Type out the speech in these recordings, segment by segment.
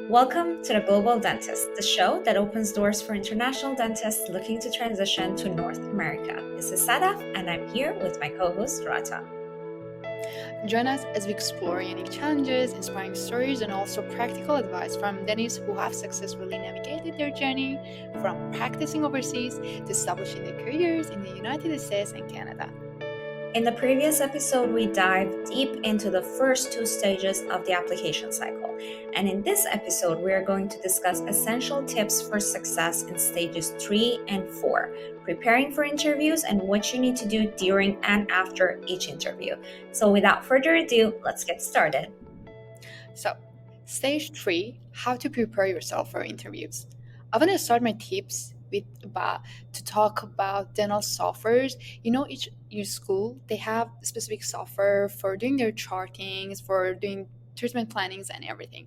Welcome to the Global Dentist, the show that opens doors for international dentists looking to transition to North America. This is Sadaf, and I'm here with my co host, Rata. Join us as we explore unique challenges, inspiring stories, and also practical advice from dentists who have successfully navigated their journey from practicing overseas to establishing their careers in the United States and Canada. In the previous episode, we dived deep into the first two stages of the application cycle. And in this episode, we are going to discuss essential tips for success in stages 3 and 4, preparing for interviews and what you need to do during and after each interview. So without further ado, let's get started. So, stage 3, how to prepare yourself for interviews. I want to start my tips with about to talk about dental softwares. Each school they have specific software for doing their chartings, for doing treatment plannings and everything.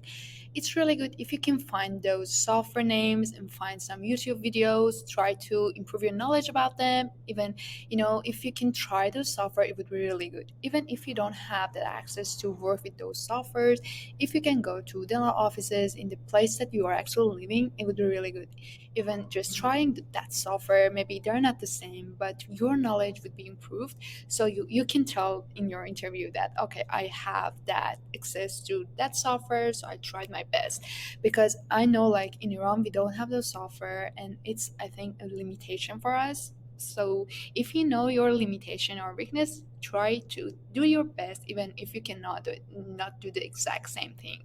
It's really good if you can find those software names and find some YouTube videos, try to improve your knowledge about them. Even, if you can try those software, it would be really good. Even if you don't have the access to work with those softwares, if you can go to dental offices in the place that you are actually living, it would be really good. Even just trying that software, maybe they're not the same, but your knowledge would be improved. So you can tell in your interview that, okay, I have that access to that software, so I tried my best. Because I know, like, in Iran, we don't have the software, and it's, I think, a limitation for us. So if you know your limitation or weakness, try to do your best, even if you cannot do it, not do the exact same thing.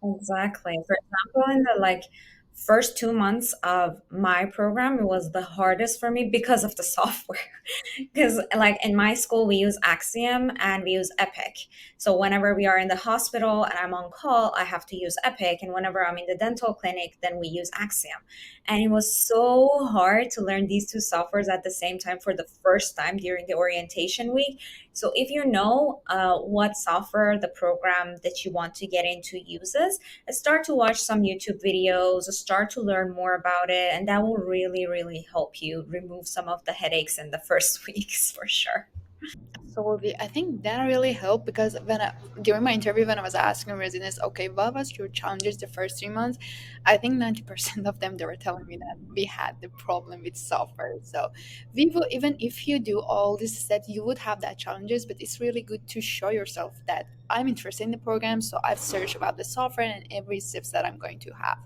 Exactly. For example, in the first 2 months of my program, it was the hardest for me because of the software. Because like in my school, we use Axiom and we use Epic. So whenever we are in the hospital and I'm on call, I have to use Epic. And whenever I'm in the dental clinic, then we use Axiom. And it was so hard to learn these two softwares at the same time for the first time during the orientation week. So if you know what software the program that you want to get into uses, start to watch some YouTube videos, start to learn more about it, and that will really, really help you remove some of the headaches in the first weeks for sure. Absolutely. I think that really helped because during my interview, when I was asking residents, okay, what was your challenges the first 3 months? I think 90% of them, they were telling me that we had the problem with software. So we will, even if you do all these steps, you would have that challenges, but it's really good to show yourself that I'm interested in the program. So I've searched about the software and every steps that I'm going to have.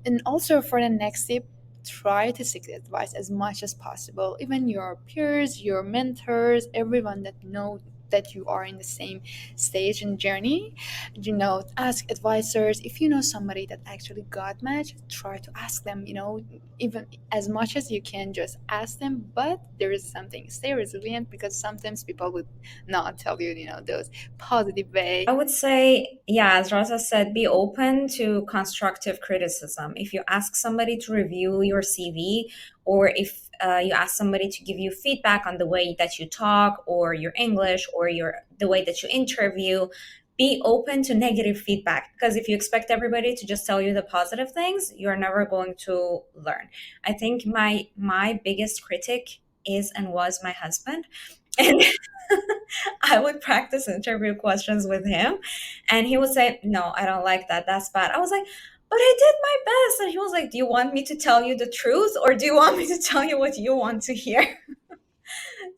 And also for the next step, try to seek advice as much as possible. Even your peers, your mentors, everyone that know that you are in the same stage and journey, ask advisors. If you know somebody that actually got matched, try to ask them, even as much as you can, just ask them. But there is something, stay resilient, because sometimes people would not tell you, those positive way. I would say, yeah, as Raza said, be open to constructive criticism. If you ask somebody to review your CV, or if you ask somebody to give you feedback on the way that you talk, or your English, or the way that you interview, be open to negative feedback. Because if you expect everybody to just tell you the positive things, you're never going to learn. I think my biggest critic is and was my husband. And I would practice interview questions with him, and he would say, "No, I don't like that. That's bad." I was like, "But I did my best." And he was like, "Do you want me to tell you the truth, or do you want me to tell you what you want to hear?"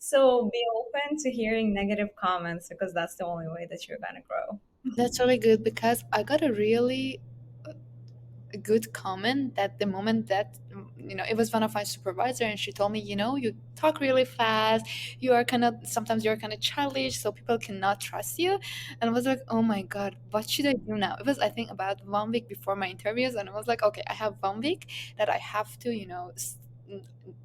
So be open to hearing negative comments because that's the only way that you're gonna grow. That's really good because I got a really a good comment that the moment that it was one of my supervisor, and she told me, you talk really fast, you are kind of, sometimes you're kind of childish, so people cannot trust you. And I was like, oh my god, what should I do now? It was, I think, about 1 week before my interviews, and I was like, okay, I have 1 week that I have to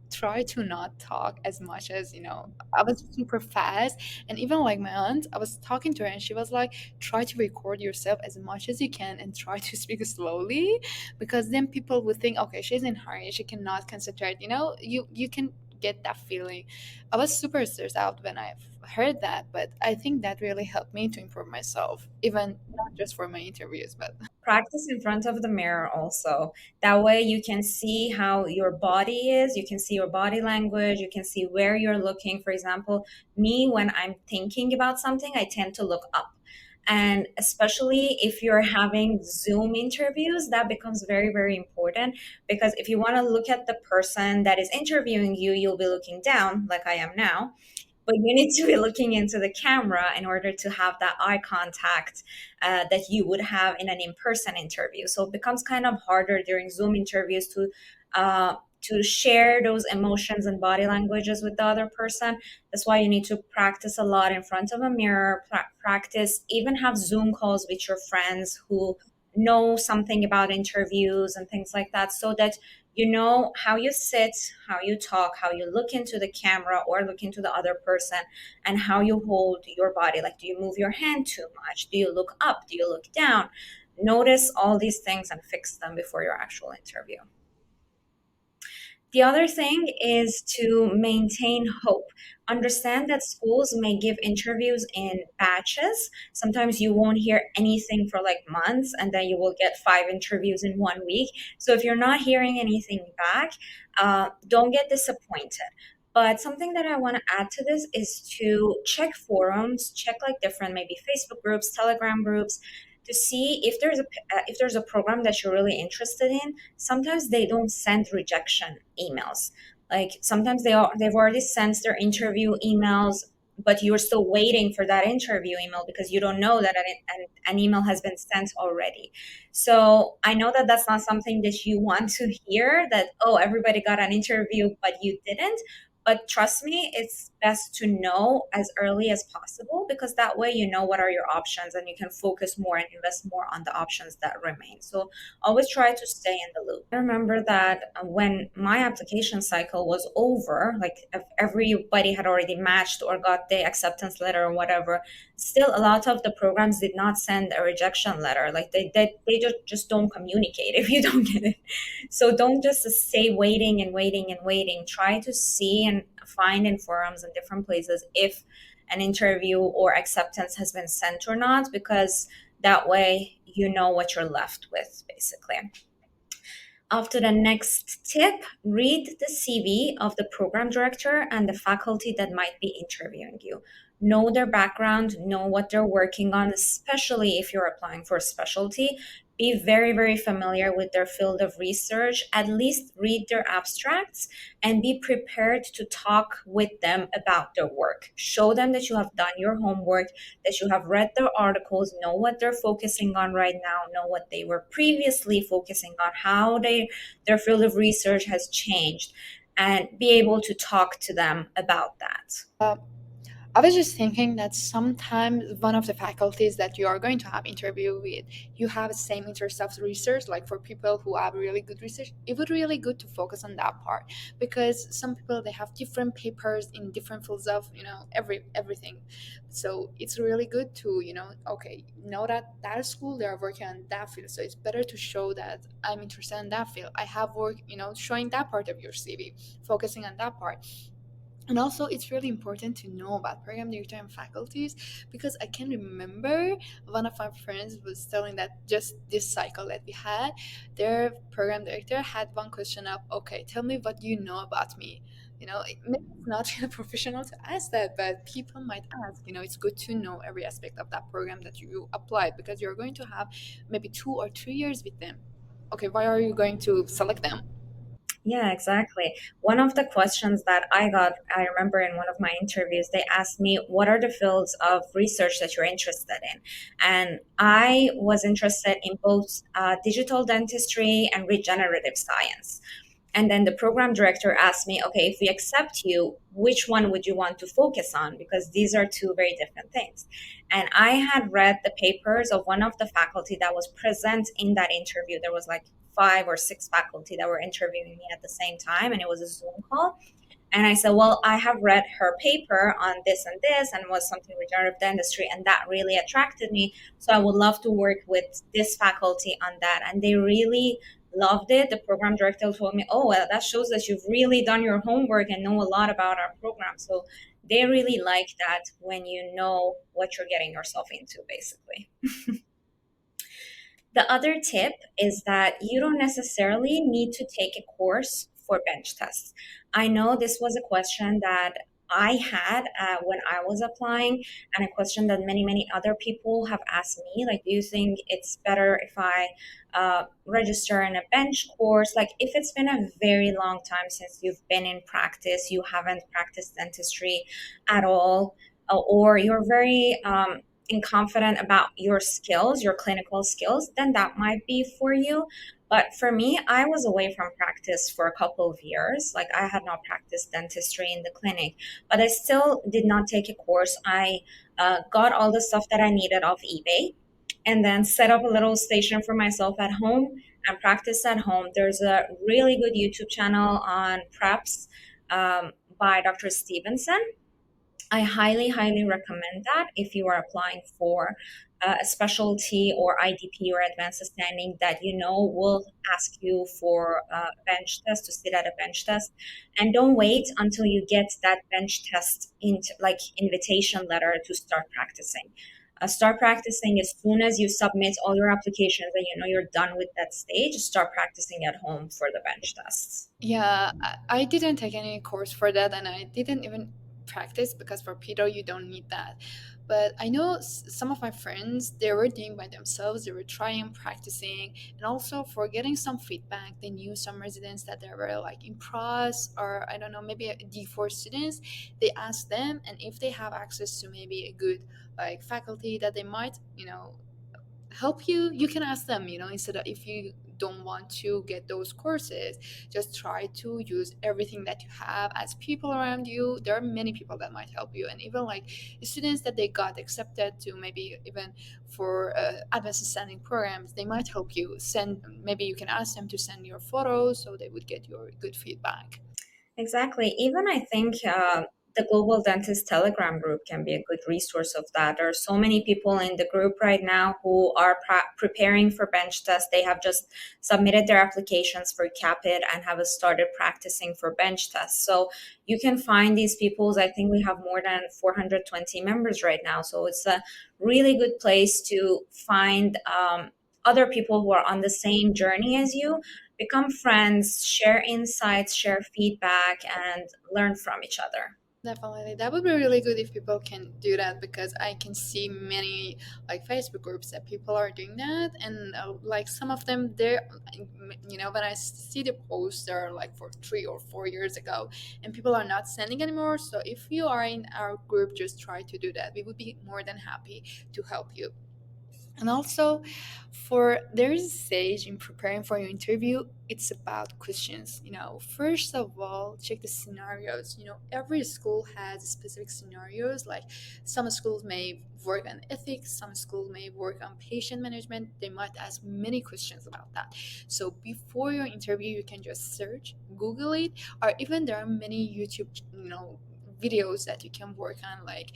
try to not talk as much as, I was super fast. And even like my aunt, I was talking to her and she was like, try to record yourself as much as you can and try to speak slowly, because then people would think, okay, she's in a hurry, she cannot concentrate. You can get that feeling. I was super stressed out when I heard that, but I think that really helped me to improve myself, even not just for my interviews, but Practice in front of the mirror also. That way you can see how your body is, you can see your body language, you can see where you're looking. For example, me, when I'm thinking about something, I tend to look up. And especially if you're having Zoom interviews, that becomes very, very important, because if you want to look at the person that is interviewing you, you'll be looking down like I am now, but you need to be looking into the camera in order to have that eye contact that you would have in an in-person interview. So it becomes kind of harder during Zoom interviews to share those emotions and body languages with the other person. That's why you need to practice a lot in front of a mirror. Practice, even have Zoom calls with your friends who know something about interviews and things like that, so that you know how you sit, how you talk, how you look into the camera or look into the other person, and how you hold your body. Like, do you move your hand too much? Do you look up? Do you look down? Notice all these things and fix them before your actual interview. The other thing is to maintain hope. Understand that schools may give interviews in batches. Sometimes you won't hear anything for like months, and then you will get 5 interviews in 1 week. So if you're not hearing anything back, don't get disappointed. But something that I want to add to this is to check forums, check like different maybe Facebook groups, Telegram groups, to see if there's a program that you're really interested in. Sometimes they don't send rejection emails. Like sometimes they've already sent their interview emails, but you're still waiting for that interview email because you don't know that an email has been sent already. So I know that that's not something that you want to hear, that, oh, everybody got an interview, but you didn't. But trust me, it's best to know as early as possible, because that way you know what are your options and you can focus more and invest more on the options that remain. So always try to stay in the loop. I remember that when my application cycle was over, like if everybody had already matched or got the acceptance letter or whatever, still a lot of the programs did not send a rejection letter. Like they just don't communicate if you don't get it. So don't just stay waiting and waiting and waiting. Try to see and find in forums and different places if an interview or acceptance has been sent or not, because that way you know what you're left with, basically. After the next tip, read the CV of the program director and the faculty that might be interviewing you. Know their background, know what they're working on, especially if you're applying for a specialty. Be very, very familiar with their field of research. At least read their abstracts and be prepared to talk with them about their work. Show them that you have done your homework, that you have read their articles, know what they're focusing on right now, know what they were previously focusing on, how their field of research has changed, and be able to talk to them about that. Uh, I was just thinking that sometimes one of the faculties that you are going to have interview with, you have the same interest of research. Like for people who have really good research, it would really good to focus on that part, because some people they have different papers in different fields of everything. So it's really good to okay, know that that school they are working on that field. So it's better to show that I'm interested in that field. I have work, showing that part of your CV, focusing on that part. And also it's really important to know about program director and faculties, because I can remember one of my friends was telling that just this cycle that we had, their program director had one question of, okay, tell me what you know about me. Maybe it's not really professional to ask that, but people might ask. It's good to know every aspect of that program that you applied, because you're going to have maybe 2 or 3 years with them. Okay, why are you going to select them? Yeah, exactly. One of the questions that I got, I remember in one of my interviews, they asked me, what are the fields of research that you're interested in? And I was interested in both digital dentistry and regenerative science. And then the program director asked me, okay, if we accept you, which one would you want to focus on? Because these are two very different things. And I had read the papers of one of the faculty that was present in that interview. There was like 5 or 6 faculty that were interviewing me at the same time, and it was a Zoom call. And I said, well, I have read her paper on this and this, and was something regenerative dentistry, and that really attracted me. So I would love to work with this faculty on that. And they really loved it. The program director told me, oh, well, that shows that you've really done your homework and know a lot about our program. So they really like that when you know what you're getting yourself into, basically. The other tip is that you don't necessarily need to take a course for bench tests. I know this was a question that I had when I was applying, and a question that many other people have asked me, like, do you think it's better if I register in a bench course? Like, if it's been a very long time since you've been in practice, you haven't practiced dentistry at all, or you're very confident about your skills, your clinical skills, then that might be for you. But for me, I was away from practice for a couple of years. Like, I had not practiced dentistry in the clinic, but I still did not take a course. I got all the stuff that I needed off eBay and then set up a little station for myself at home and practice at home. There's a really good YouTube channel on preps by Dr. Stevenson. I highly recommend that if you are applying for a specialty or IDP or advanced standing that you know will ask you for a bench test to sit at a bench test. And don't wait until you get that bench test into like invitation letter to start practicing. Start practicing as soon as you submit all your applications and you know you're done with that stage. Start practicing at home for the bench tests. Yeah, I didn't take any course for that, and I didn't even practice because for pedo you don't need that. But I know some of my friends, they were doing by themselves. They were trying, practicing, and also for getting some feedback. They knew some residents that they were like impressed, or I don't know, maybe a D4 students. They asked them, and if they have access to maybe a good like faculty that they might, help you, you can ask them, instead of, if you don't want to get those courses, just try to use everything that you have as people around you. There are many people that might help you, and even like students that they got accepted to maybe even for advanced standing programs, they might help you send, maybe you can ask them to send your photos so they would get your good feedback. Exactly. Even I think the Global Dentist Telegram group can be a good resource of that. There are so many people in the group right now who are preparing for bench tests. They have just submitted their applications for CAAPID and have started practicing for bench tests. So you can find these people. I think we have more than 420 members right now. So it's a really good place to find other people who are on the same journey as you, become friends, share insights, share feedback, and learn from each other. Definitely. That would be really good if people can do that, because I can see many like Facebook groups that people are doing that, and like some of them they're, when I see the posts, they're like for 3 or 4 years ago, and people are not sending anymore. So if you are in our group, just try to do that. We would be more than happy to help you. And also, for there is a stage in preparing for your interview, it's about questions. First of all, check the scenarios. Every school has specific scenarios. Like some schools may work on ethics, some schools may work on patient management. They might ask many questions about that. So before your interview, you can just search, Google it, or even there are many YouTube, videos that you can work on. Like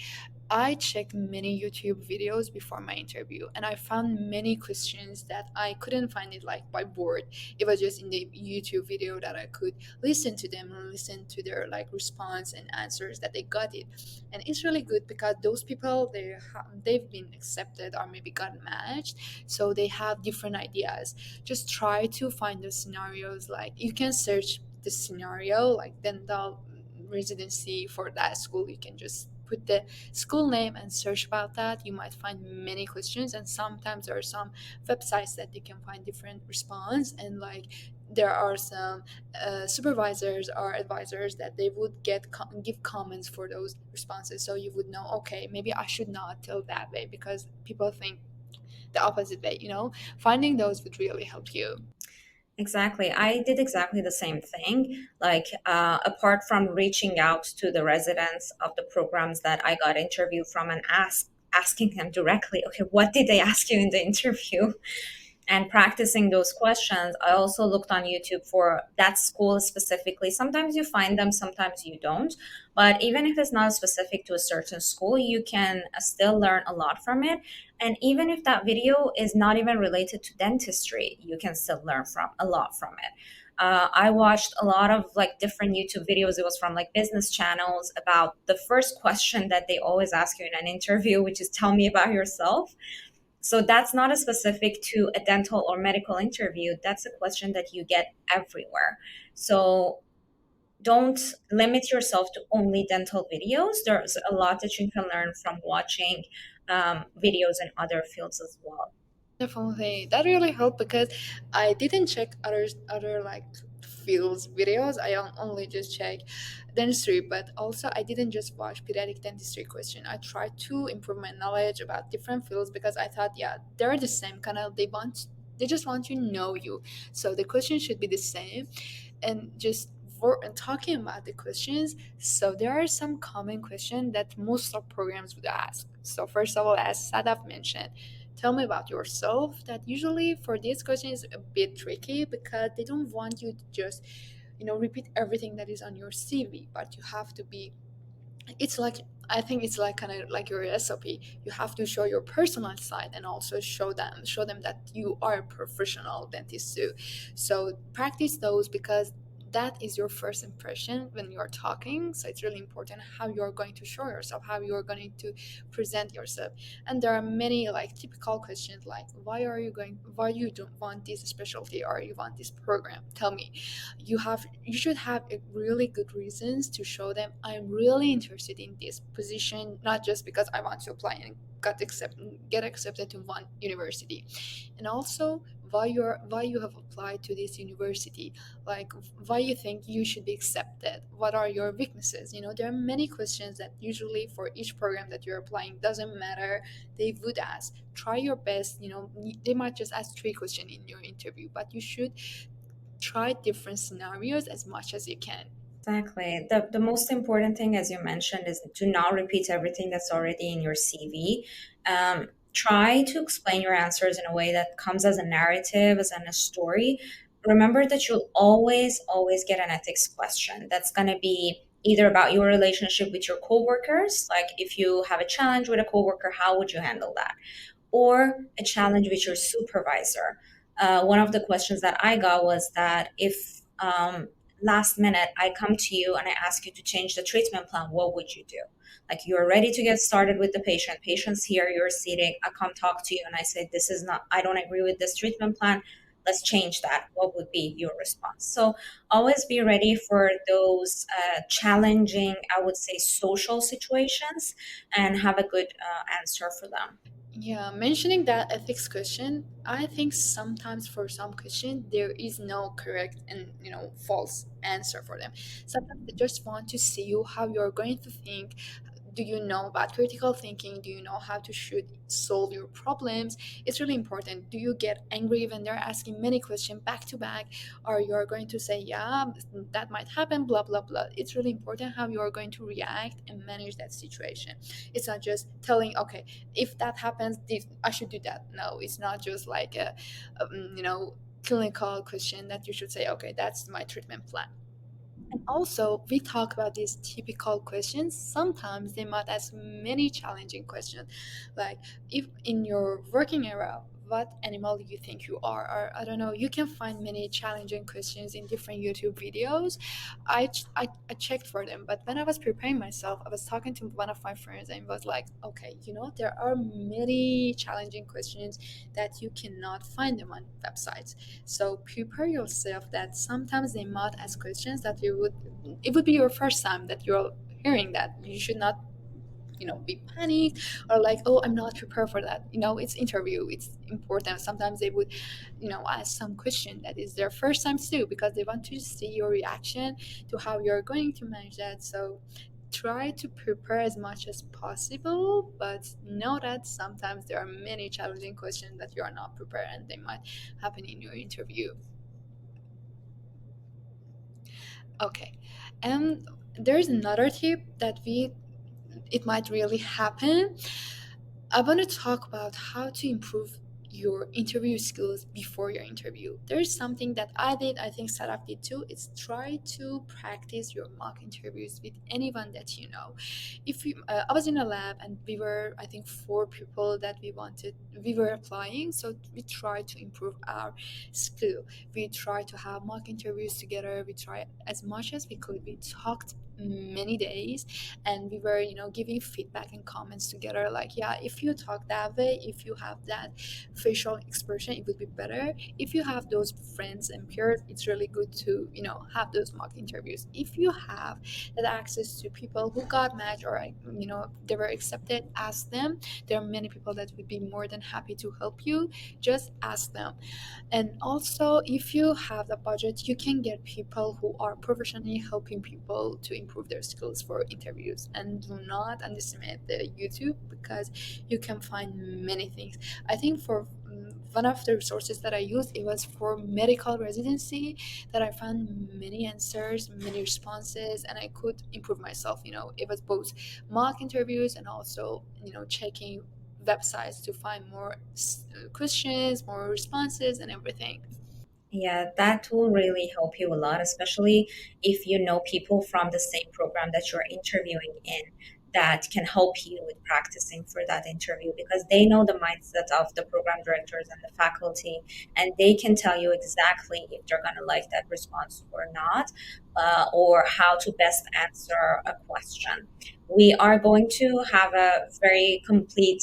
I checked many YouTube videos before my interview, and I found many questions that I couldn't find it like by word. It was just in the YouTube video that I could listen to them and listen to their like response and answers that they got it. And it's really good because those people they've been accepted or maybe got matched, so they have different ideas. Just try to find the scenarios. Like you can search the scenario like dental residency for that school. You can just put the school name and search about that. You might find many questions, and sometimes there are some websites that you can find different response, and like there are some supervisors or advisors that they would give comments for those responses, so you would know, okay, maybe I should not tell that way because people think the opposite way. Finding those would really help you. Exactly. I did exactly the same thing. Like, apart from reaching out to the residents of the programs that I got interview from and asking them directly, okay, what did they ask you in the interview? And practicing those questions, I also looked on YouTube for that school specifically. Sometimes you find them, sometimes you don't. But even if it's not specific to a certain school, you can still learn a lot from it. And even if that video is not even related to dentistry, you can still learn from a lot from it. I watched a lot of like different YouTube videos. It was from like business channels about the first question that they always ask you in an interview, which is tell me about yourself. So that's not a specific to a dental or medical interview. That's a question that you get everywhere. So Don't limit yourself to only dental videos. There's a lot that you can learn from watching videos in other fields as well. Definitely, that really helped because I didn't check other like fields videos. I only just check dentistry, but also I didn't just watch pediatric dentistry question. I tried to improve my knowledge about different fields because I thought, yeah, they're the same kind of. They just want to know you, so the question should be the same, and just. For and talking about the questions, so there are some common questions that most of programs would ask. So first of all, as Sadaf mentioned, tell me about yourself. That usually for this question is a bit tricky because they don't want you to just repeat everything that is on your CV, but you have to be, it's like, I think it's like kind of like your recipe. You have to show your personal side and also show them that you are a professional dentist too. So practice those because that is your first impression when you're talking. So it's really important how you're going to show yourself, how you're going to present yourself. And there are many like typical questions like why you don't want this specialty or you want this program. Tell me. You should have a really good reasons to show them I'm really interested in this position, not just because I want to apply and get accepted to one university. And also why you have applied to this university, like why you think you should be accepted, what are your weaknesses. There are many questions that usually for each program that you're applying doesn't matter, they would ask. Try your best. They might just ask three questions in your interview, but you should try different scenarios as much as you can. Exactly. The most important thing, as you mentioned, is to not repeat everything that's already in your CV. Try to explain your answers in a way that comes as a narrative, as in a story. Remember that you'll always, always get an ethics question that's going to be either about your relationship with your coworkers, like if you have a challenge with a coworker, how would you handle that? Or a challenge with your supervisor. One of the questions that I got was that if last minute I come to you and I ask you to change the treatment plan, what would you do? Like you're ready to get started with the patient, patient's here, you're sitting, I come talk to you and I say, this is not, I don't agree with this treatment plan. Let's change that. What would be your response? So always be ready for those challenging, I would say, social situations and have a good answer for them. Yeah, mentioning that ethics question, I think sometimes for some question there is no correct and false answer for them. Sometimes they just want to see you how you're going to think. Do you know about critical thinking? Do you know how to should solve your problems? It's really important. Do you get angry when they're asking many questions back to back, or you're going to say, yeah, that might happen, blah blah blah. It's really important how you're going to react and manage that situation. It's not just telling, okay, if that happens, I should do that. No, it's not just like a clinical question that you should say, okay, that's my treatment plan. And also, we talk about these typical questions. Sometimes they might ask many challenging questions, like if in your working era, what animal do you think you are? Or I don't know. You can find many challenging questions in different YouTube videos. I checked for them, but when I was preparing myself, I was talking to one of my friends and was like, okay, there are many challenging questions that you cannot find them on websites. So prepare yourself that sometimes they might ask questions that it would be your first time that you're hearing that. You should not be panicked or like, oh, I'm not prepared for that. It's interview, it's important. Sometimes they would ask some question that is their first time too, because they want to see your reaction to how you're going to manage that. So try to prepare as much as possible, but know that sometimes there are many challenging questions that you are not prepared and they might happen in your interview. Okay. And there's another tip that we it might really happen. I want to talk about how to improve your interview skills before your interview. There's something that I did, I think Sarah did too. It's try to practice your mock interviews with anyone that you know. If you, I was in a lab and we were, I think, four people that we were applying. So we tried to improve our skill. We tried to have mock interviews together. We tried as much as we could. We talked many days, and we were, giving feedback and comments together, like, yeah, if you talk that way, if you have that facial expression, it would be better. If you have those friends and peers, it's really good to, have those mock interviews. If you have that access to people who got matched, or, they were accepted, ask them. There are many people that would be more than happy to help you. Just ask them. And also, if you have the budget, you can get people who are professionally helping people to improve their skills for interviews. And do not underestimate the YouTube, because you can find many things. I think for one of the resources that I used, it was for medical residency, that I found many answers, many responses, and I could improve myself. It was both mock interviews and also, checking websites to find more questions, more responses, and everything. Yeah, that will really help you a lot, especially if you know people from the same program that you're interviewing in that can help you with practicing for that interview because they know the mindset of the program directors and the faculty, and they can tell you exactly if they're going to like that response or not, or how to best answer a question. We are going to have a very complete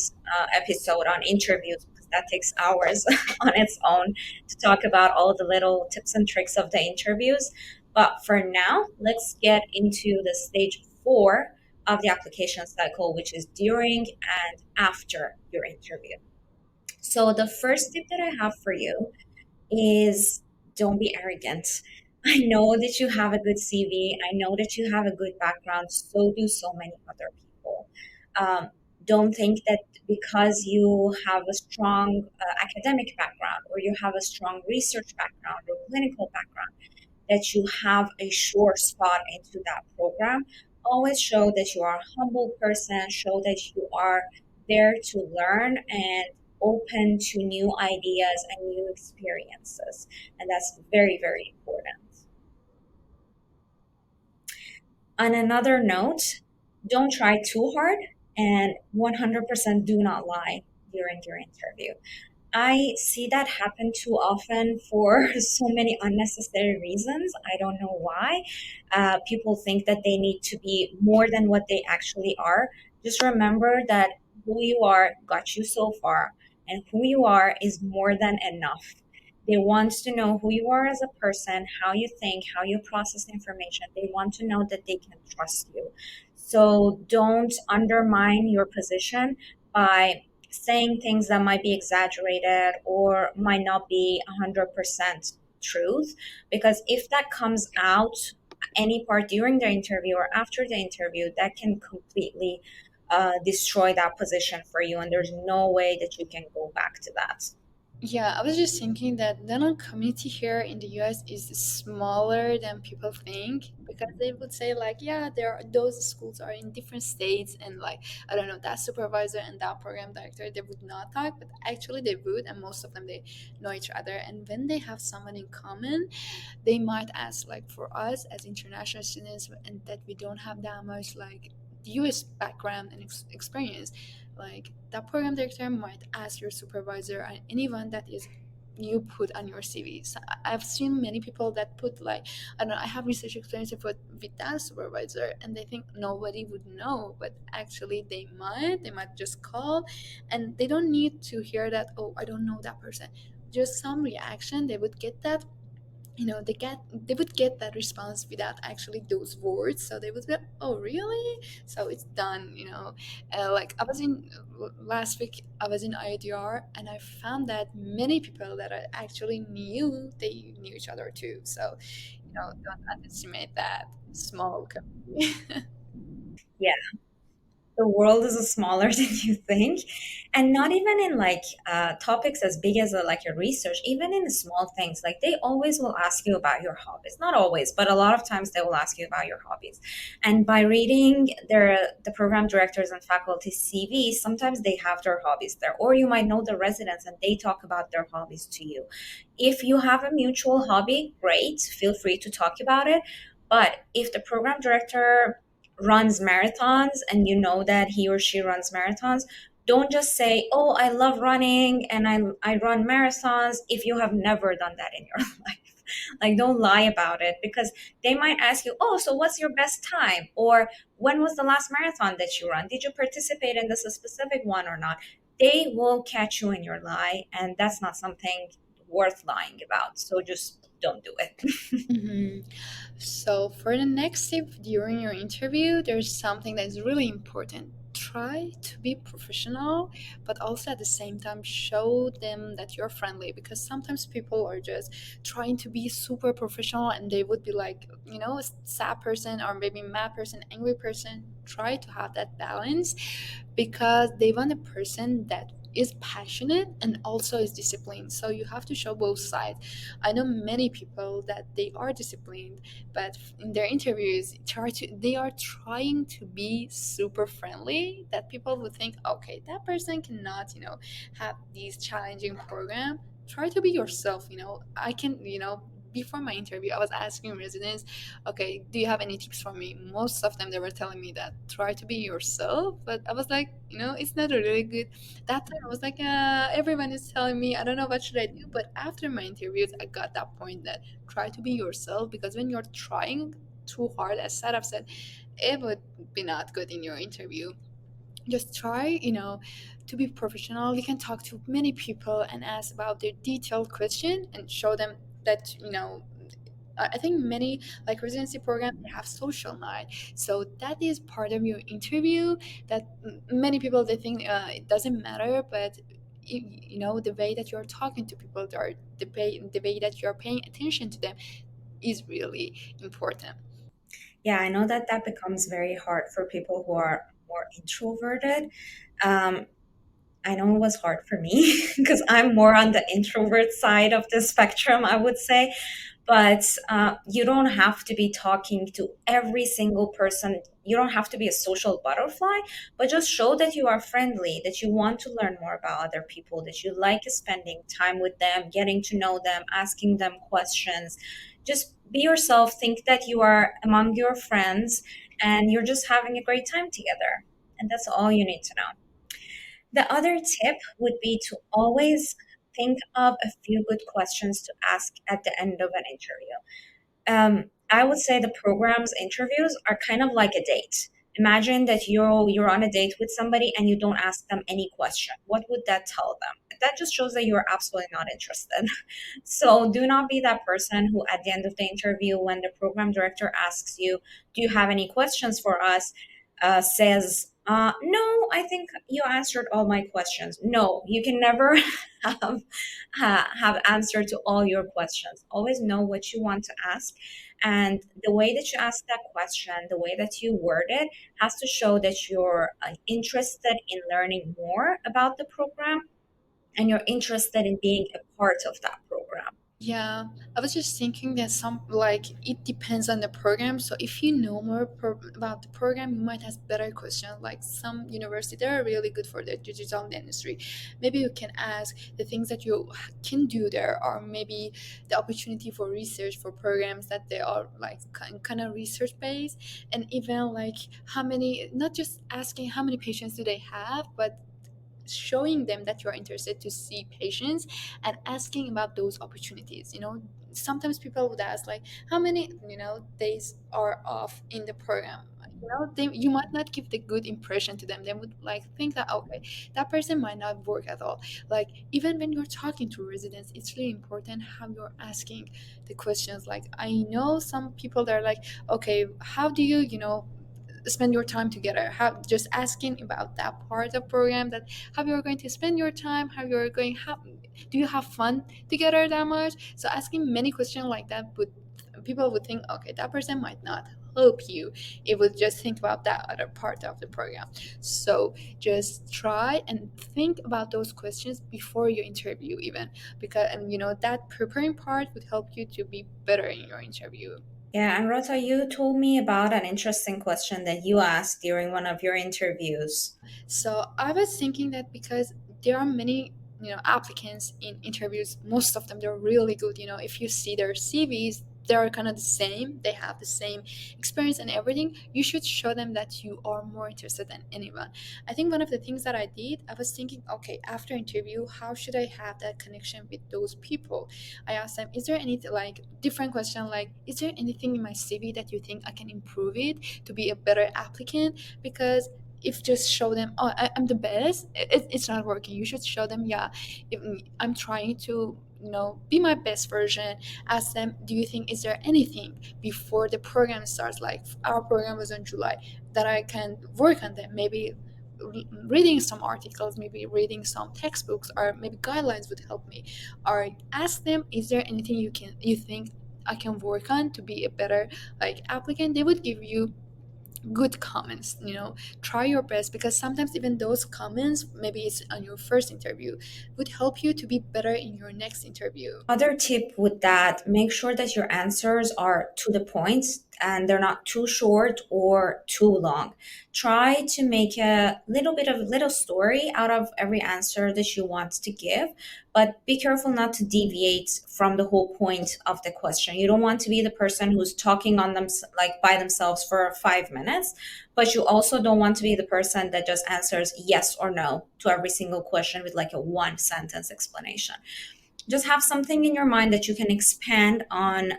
episode on interviews because that takes hours on its own to talk about all the little tips and tricks of the interviews. But for now, let's get into the stage 4 of the application cycle, which is during and after your interview. So, the first tip that I have for you is don't be arrogant. I know that you have a good CV. I know that you have a good background. So do so many other people. Um, don't think that because you have a strong academic background or you have a strong research background or clinical background that you have a sure spot into that program. Always show that you are a humble person, show that you are there to learn and open to new ideas and new experiences. And that's very, very important. On another note, don't try too hard and 100% do not lie during your interview. I see that happen too often for so many unnecessary reasons. I don't know why. People think that they need to be more than what they actually are. Just remember that who you are got you so far, and who you are is more than enough. They want to know who you are as a person, how you think, how you process information. They want to know that they can trust you. So don't undermine your position by saying things that might be exaggerated or might not be 100% truth. Because if that comes out any part during the interview or after the interview, that can completely destroy that position for you. And there's no way that you can go back to that. Yeah, I was just thinking that dental community here in the US is smaller than people think, because they would say like, yeah, there are those schools are in different states, and like, I don't know, that supervisor and that program director, they would not talk, but actually they would, and most of them, they know each other. And when they have someone in common, they might ask, like, for us as international students, and that we don't have that much like US background and experience, like that program director might ask your supervisor and anyone that is you put on your CV. So I've seen many people that put like, I don't know, I have research experience with that supervisor, and they think nobody would know, but actually they might just call, and they don't need to hear that, oh, I don't know that person. Just some reaction, they would get that, they would get that response without actually those words, so they would be, oh, really? So it's done. Like, I was in last week, I was in IDR, and I found that many people that I actually knew, they knew each other too. So, don't underestimate that small community. Yeah. The world is smaller than you think, and not even in like topics as big as like your research, even in the small things, like they always will ask you about your hobbies. Not always, but a lot of times they will ask you about your hobbies. And by reading the program directors and faculty CV, sometimes they have their hobbies there, or you might know the residents and they talk about their hobbies to you. If you have a mutual hobby, great, feel free to talk about it. But if the program director runs marathons and you know that he or she runs marathons, don't just say, oh, I love running and I run marathons if you have never done that in your life. Like, don't lie about it, because they might ask you, oh, so what's your best time? Or when was the last marathon that you run? Did you participate in this specific one or not? They will catch you in your lie, and that's not something worth lying about. So just don't do it. Mhm. So, for the next step during your interview, there's something that is really important. Try to be professional, but also at the same time show them that you're friendly, because sometimes people are just trying to be super professional and they would be like, a sad person or maybe mad person, angry person. Try to have that balance because they want a person that is passionate and also is disciplined. So you have to show both sides. I know many people that they are disciplined, but in their interviews they are trying to be super friendly, that people would think, okay, that person cannot have these challenging program. Try to be yourself. I can, before my interview I was asking residents, okay, do you have any tips for me? Most of them, they were telling me that try to be yourself, but I was like, it's not really good. That time I was like, everyone is telling me, I don't know what should I do. But after my interviews I got that point that try to be yourself, because when you're trying too hard, as Sadaf said, it would be not good in your interview. Just try, to be professional. You can talk to many people and ask about their detailed question and show them that, I think many like residency program they have social night, so that is part of your interview. That many people they think it doesn't matter, but the way that you're talking to people, or the way that you're paying attention to them is really important. Yeah, I know that that becomes very hard for people who are more introverted. Um, I know it was hard for me because I'm more on the introvert side of the spectrum, I would say. But you don't have to be talking to every single person. You don't have to be a social butterfly, but just show that you are friendly, that you want to learn more about other people, that you like spending time with them, getting to know them, asking them questions. Just be yourself, think that you are among your friends and you're just having a great time together. And that's all you need to know. The other tip would be to always think of a few good questions to ask at the end of an interview. I would say the program's interviews are kind of like a date. Imagine that you're on a date with somebody and you don't ask them any question. What would that tell them? That just shows that you're absolutely not interested. So do not be that person who, at the end of the interview, when the program director asks you, "Do you have any questions for us?" Says, "No, I think you answered all my questions." No, you can never have have answer to all your questions. Always know what you want to ask, and the way that you ask that question, the way that you word it, has to show that you're interested in learning more about the program and you're interested in being a part of that program. Yeah, I was just thinking that some like it depends on the program. So if you know more about the program, you might ask better questions. Like some university, they are really good for the digital industry. Maybe you can ask the things that you can do there, or maybe the opportunity for research for programs that they are like kind of research based, and even like how many. Not just asking how many patients do they have, but showing them that you're interested to see patients and asking about those opportunities. Sometimes people would ask like how many days are off in the program. You might not give the good impression to them. They would like think that, okay, that person might not work at all. Like even when you're talking to residents, it's really important how you're asking the questions. Like I know some people that are like, okay, how do you spend your time together, how just asking about that part of program, that how you're going to spend your time, how you're going, how do you have fun together that much. So asking many questions like that would, people would think, okay, that person might not help you. It would just think about that other part of the program. So just try and think about those questions before your interview even, because and that preparing part would help you to be better in your interview. Yeah, and Rata, you told me about an interesting question that you asked during one of your interviews. So I was thinking that because there are many, applicants in interviews, most of them they're really good. If you see their CVs, they are kind of the same, they have the same experience and everything, you should show them that you are more interested than anyone. I think one of the things that I did, I was thinking, okay, after interview, how should I have that connection with those people? I asked them, is there anything, like different question, like, is there anything in my CV that you think I can improve it to be a better applicant? Because if just show them, oh, I'm the best, it's not working. You should show them, yeah, if, I'm trying to, be my best version. Ask them, do you think, is there anything before the program starts, like our program was in July, that I can work on them? Maybe reading some articles, maybe reading some textbooks, or maybe guidelines would help me. Or ask them, is there anything you think I can work on to be a better like applicant? They would give you good comments. Try your best, because sometimes even those comments, maybe it's on your first interview, would help you to be better in your next interview. Other tip with that, make sure that your answers are to the point and they're not too short or too long. Try to make a little bit of little story out of every answer that you want to give, but be careful not to deviate from the whole point of the question. You don't want to be the person who's talking on them like by themselves for 5 minutes, but you also don't want to be the person that just answers yes or no to every single question with like a one sentence explanation. Just have something in your mind that you can expand on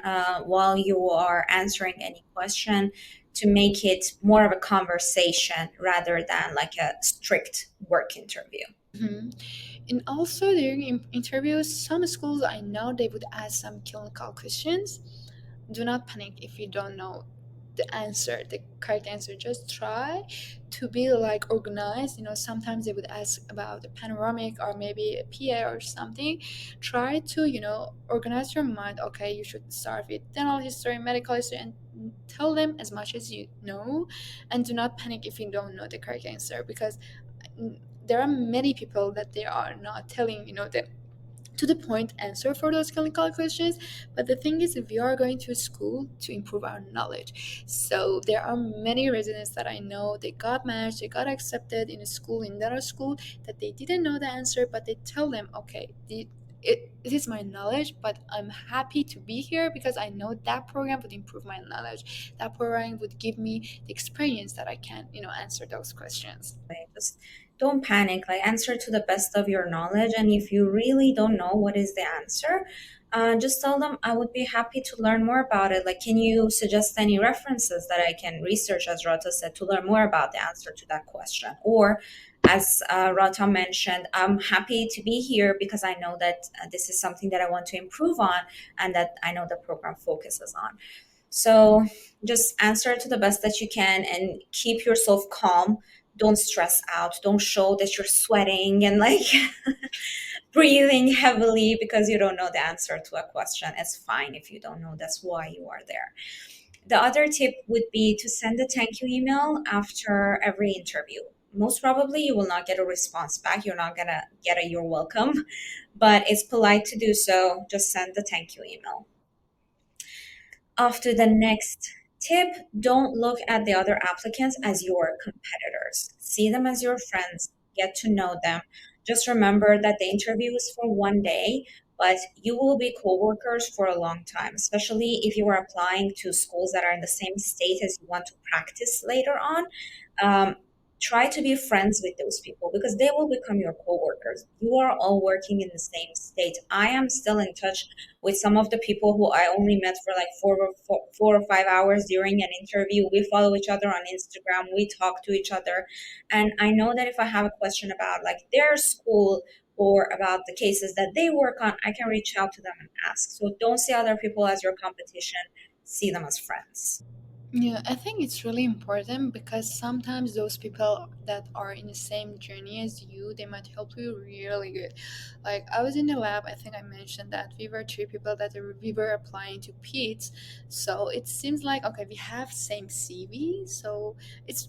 while you are answering any question to make it more of a conversation rather than like a strict work interview. Mhm. And also during interviews, some schools I know they would ask some clinical questions. Do not panic if you don't know the answer, the correct answer. Just try to be like organized. Sometimes they would ask about the panoramic or maybe a PA or something. Try to, organize your mind. Okay, you should start with dental history, medical history, and tell them as much as you know. And do not panic if you don't know the correct answer, because there are many people that they are not telling, the to the point answer for those clinical questions. But the thing is, we are going to school to improve our knowledge. So there are many residents that I know, they got matched, they got accepted in a school, in their school, that they didn't know the answer, but they tell them, okay, it is my knowledge, but I'm happy to be here because I know that program would improve my knowledge. That program would give me the experience that I can, answer those questions. Like, just don't panic, like answer to the best of your knowledge, and if you really don't know what is the answer, just tell them I would be happy to learn more about it. Like, can you suggest any references that I can research, as Rata said, to learn more about the answer to that question? Or as Rata mentioned, I'm happy to be here because I know that this is something that I want to improve on and that I know the program focuses on. So just answer to the best that you can and keep yourself calm. Don't stress out. Don't show that you're sweating and like breathing heavily because you don't know the answer to a question. It's fine if you don't know. That's why you are there. The other tip would be to send a thank you email after every interview. Most probably, you will not get a response back. You're not going to get a you're welcome, but it's polite to do so. Just send the thank you email. After the next tip, don't look at the other applicants as your competitors. See them as your friends, get to know them. Just remember that the interview is for one day, but you will be coworkers for a long time, especially if you are applying to schools that are in the same state as you want to practice later on. Um, Try to be friends with those people because they will become your coworkers. You are all working in the same state. I am still in touch with some of the people who I only met for like 4 or 5 hours during an interview. We follow each other on Instagram, we talk to each other. And I know that if I have a question about like their school or about the cases that they work on, I can reach out to them and ask. So don't see other people as your competition, see them as friends. Yeah, I think it's really important because sometimes those people that are in the same journey as you, they might help you really good. Like I was in the lab, I think I mentioned that we were three people that we were applying to PIDs. So it seems like okay, we have same CV, so it's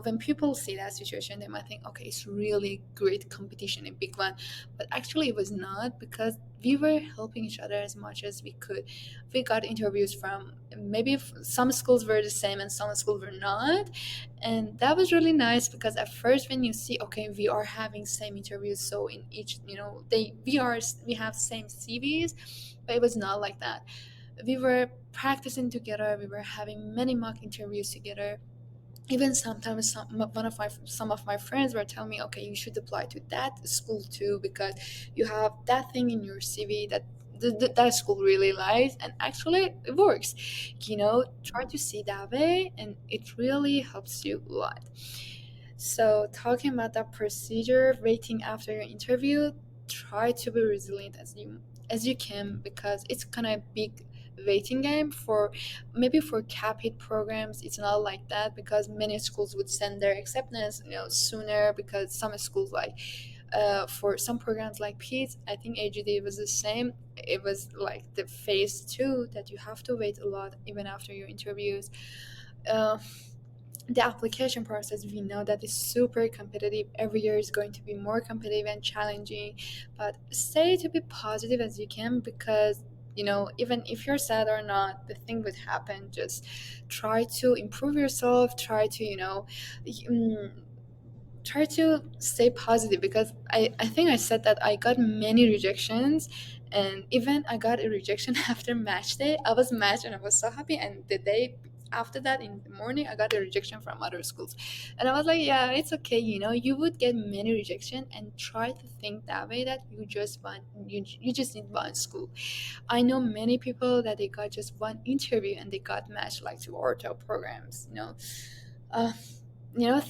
when people see that situation, they might think, okay, it's really great competition, a big one, but actually it was not because we were helping each other as much as we could. We got interviews from maybe some schools were the same and some schools were not, and that was really nice because at first when you see okay we are having same interviews, so in each they we have same CVs, but it was not like that. We were practicing together, we were having many mock interviews together. Even sometimes some of my friends were telling me, okay, you should apply to that school too, because you have that thing in your CV that that school really likes, and actually it works. Try to see that way, and it really helps you a lot. So, talking about that procedure, waiting after your interview, try to be resilient as you can, because it's kind of big waiting game. For maybe for CAAPID programs, it's not like that, because many schools would send their acceptance sooner, because some schools like for some programs like PEDS, I think AGD was the same. It was like the phase 2 that you have to wait a lot even after your interviews. Uh, the application process, we know that is super competitive. Every year is going to be more competitive and challenging, but stay to be positive as you can, because even if you're sad or not, the thing would happen. Just try to improve yourself, mm, try to stay positive, because I think I said that I got many rejections, and even I got a rejection after match day. I was matched and I was so happy, and the day after that in the morning I got a rejection from other schools, and I was like, yeah, it's okay. You would get many rejection, and try to think that way, that you just need one school. I know many people that they got just one interview and they got matched like to ortho programs. uh,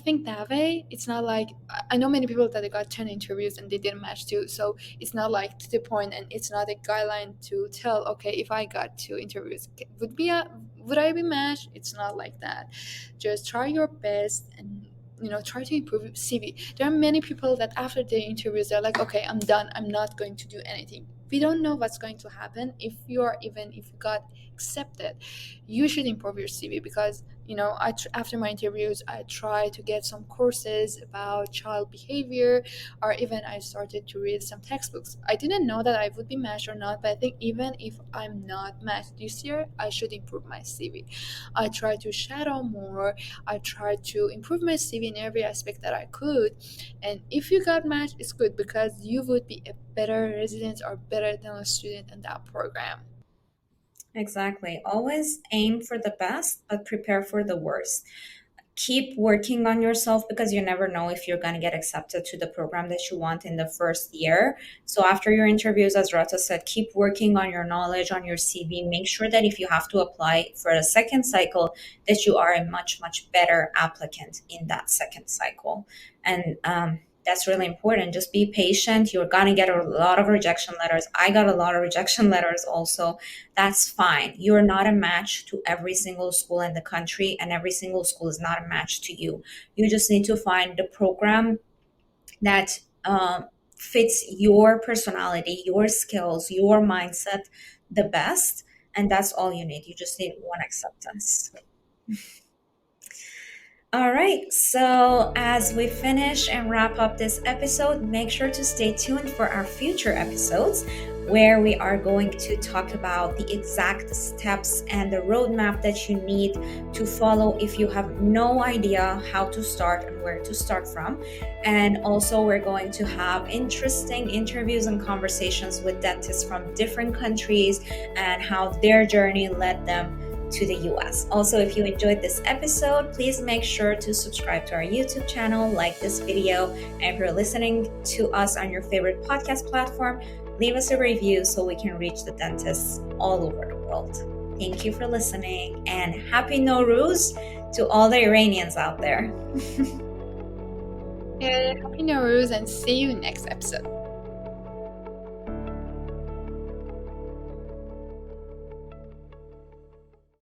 think that way. It's not like I know many people that they got 10 interviews and they didn't match too. So it's not like to the point, and it's not a guideline to tell, okay, if I got 2 interviews, would I be matched? It's not like that. Just try your best, and try to improve your CV. There are many people that after their interviews they're like, okay, I'm done, I'm not going to do anything. We don't know what's going to happen. If you got accepted, you should improve your CV, because after my interviews I try to get some courses about child behavior, or even I started to read some textbooks. I didn't know that I would be matched or not, but I think even if I'm not matched this year, I should improve my CV. I try to shadow more, I try to improve my CV in every aspect that I could. And if you got matched, it's good, because you would be a better resident or better than a student in that program. Exactly. Always aim for the best, but prepare for the worst. Keep working on yourself, because you never know if you're going to get accepted to the program that you want in the first year. So after your interviews, as Rata said, keep working on your knowledge, on your CV. Make sure that if you have to apply for a second cycle, that you are a much, much better applicant in that second cycle. And that's really important. Just be patient. You're going to get a lot of rejection letters. I got a lot of rejection letters also. That's fine. You're not a match to every single school in the country, and every single school is not a match to you. You just need to find the program that fits your personality, your skills, your mindset the best. And that's all you need. You just need one acceptance. All right, so as we finish and wrap up this episode, make sure to stay tuned for our future episodes where we are going to talk about the exact steps and the roadmap that you need to follow if you have no idea how to start and where to start from. And also, we're going to have interesting interviews and conversations with dentists from different countries and how their journey led them to the US. Also, if you enjoyed this episode, please make sure to subscribe to our YouTube channel, like this video, and if you're listening to us on your favorite podcast platform, leave us a review so we can reach the dentists all over the world. Thank you for listening, and happy Nowruz to all the Iranians out there. Yeah, happy Nowruz, and see you next episode.